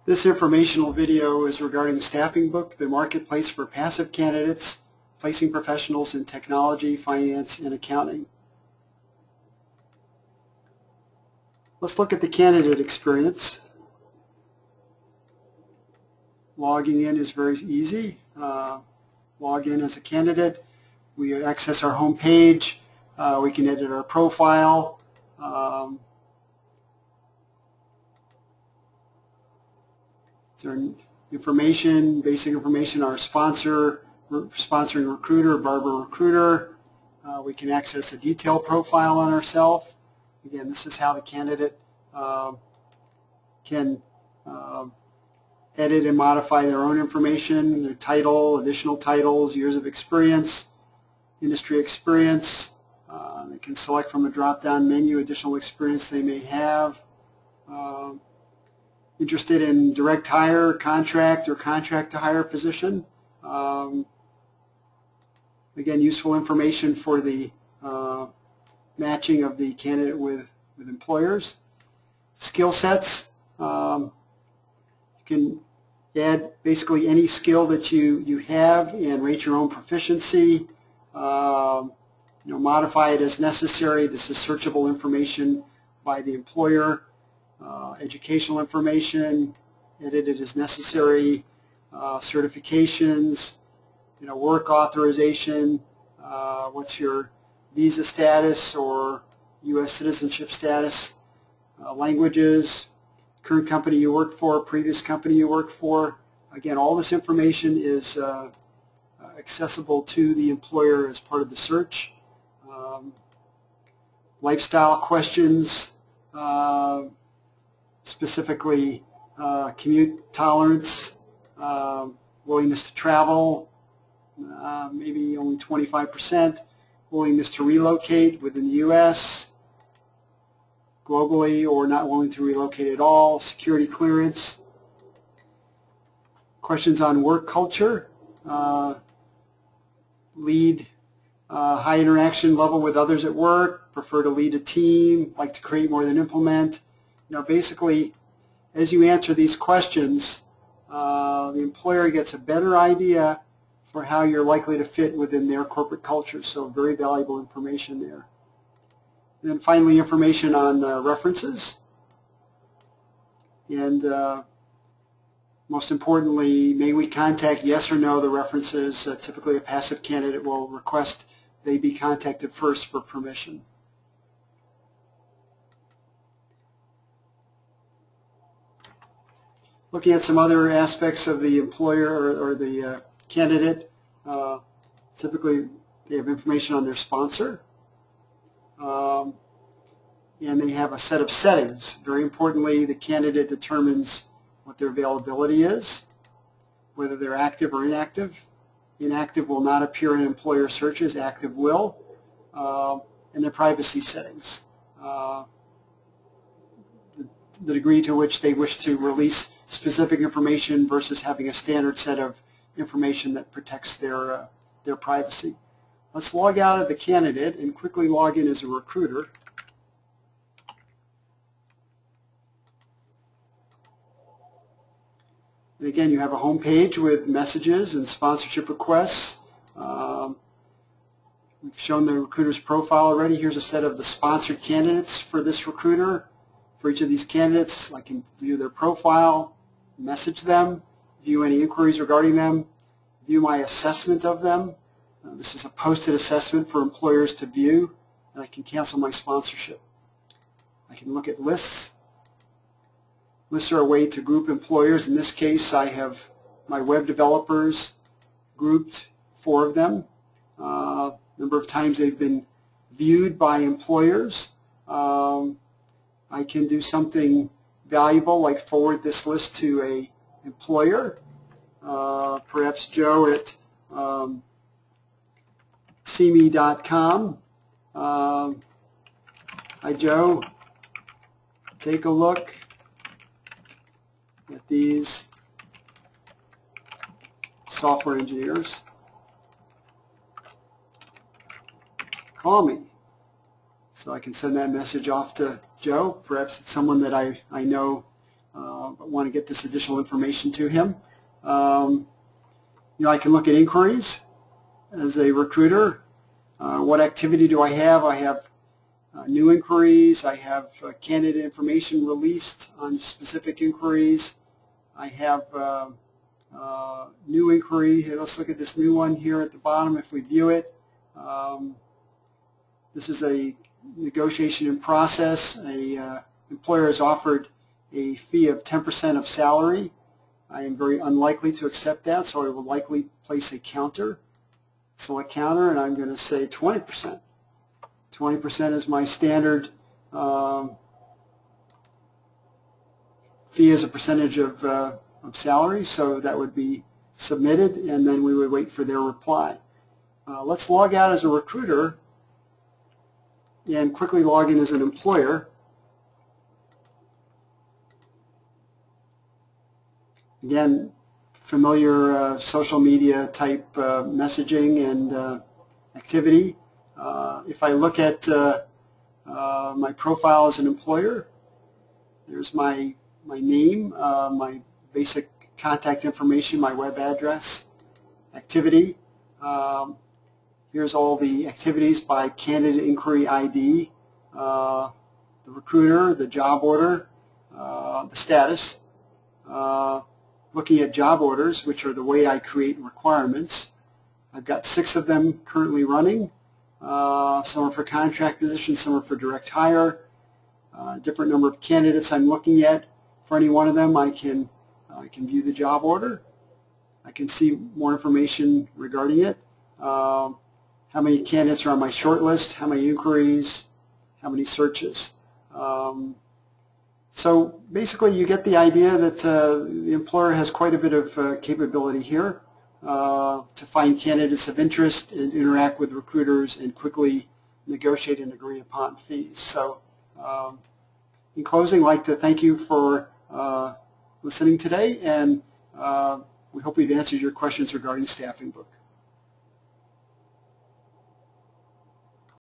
This informational video is regarding Staffing Book, the marketplace for passive candidates, placing professionals in technology, finance, and accounting. Let's look at the candidate experience. Logging in is very easy. Log in as a candidate. We access our home page. We can edit our profile. Our information, basic information, our sponsoring recruiter, Barber Recruiter. We can access a detailed profile on ourselves. Again, this is how the candidate can edit and modify their own information, their title, additional titles, years of experience, industry experience. They can select from a drop-down menu additional experience they may have. Interested in direct hire, contract, or contract to hire position. Again, useful information for the matching of the candidate with employers. Skill sets. You can add basically any skill that you have and rate your own proficiency. Modify it as necessary. This is searchable information by the employer. Educational information, edit it as necessary. Certifications, work authorization. What's your visa status or U.S. citizenship status? Languages, current company you worked for, previous company you worked for. Again, all this information is accessible to the employer as part of the search. Lifestyle questions, specifically commute tolerance, willingness to travel, maybe only 25%, willingness to relocate within the U.S., globally, or not willing to relocate at all, security clearance. Questions on work culture, lead, high interaction level with others at work, prefer to lead a team, like to create more than implement. Basically, as you answer these questions, the employer gets a better idea for how you're likely to fit within their corporate culture. So very valuable information there. And then finally, information on references. And most importantly, may we contact yes or no the references. Typically, a passive candidate will request they be contacted first for permission. Looking at some other aspects of the employer or the candidate, typically they have information on their sponsor, and they have a set of settings. Very importantly, the candidate determines what their availability is, whether they're active or inactive. Inactive will not appear in employer searches, active will, and their privacy settings. The degree to which they wish to release specific information versus having a standard set of information that protects their privacy. Let's log out of the candidate and quickly log in as a recruiter. And again, you have a home page with messages and sponsorship requests. We've shown the recruiter's profile already. Here's a set of the sponsored candidates for this recruiter. For each of these candidates, I can view their profile, message them, view any inquiries regarding them, view my assessment of them. This is a posted assessment for employers to view, and I can cancel my sponsorship. I can look at lists. Lists are a way to group employers. In this case, I have my web developers grouped, 4 of them. Number of times they've been viewed by employers. I can do something valuable like forward this list to a employer, perhaps Joe at cme.com. Hi Joe, take a look at these software engineers. Call me. So I can send that message off to Joe. Perhaps it's someone that I know but want to get this additional information to him. I can look at inquiries as a recruiter. What activity do I have? I have new inquiries. I have candidate information released on specific inquiries. I have new inquiry. Here, let's look at this new one here at the bottom if we view it. This is a negotiation in process. A employer has offered a fee of 10% of salary. I am very unlikely to accept that, so I will likely place a counter. Select counter, and I'm going to say 20%. 20% is my standard fee as a percentage of salary, so that would be submitted, and then we would wait for their reply. Let's log out as a recruiter and quickly log in as an employer. Again, familiar social media type messaging and activity. If I look at my profile as an employer, there's my name, my basic contact information, my web address, activity. Here's all the activities by candidate inquiry ID, the recruiter, the job order, the status. Looking at job orders, which are the way I create requirements. I've got 6 of them currently running. Some are for contract positions, some are for direct hire. Different number of candidates I'm looking at. For any one of them, I can view the job order. I can see more information regarding it. How many candidates are on my short list, how many inquiries, how many searches. So basically you get the idea that the employer has quite a bit of capability here to find candidates of interest and interact with recruiters and quickly negotiate and agree upon fees. So in closing, I'd like to thank you for listening today, and we hope we've answered your questions regarding Staffing Book.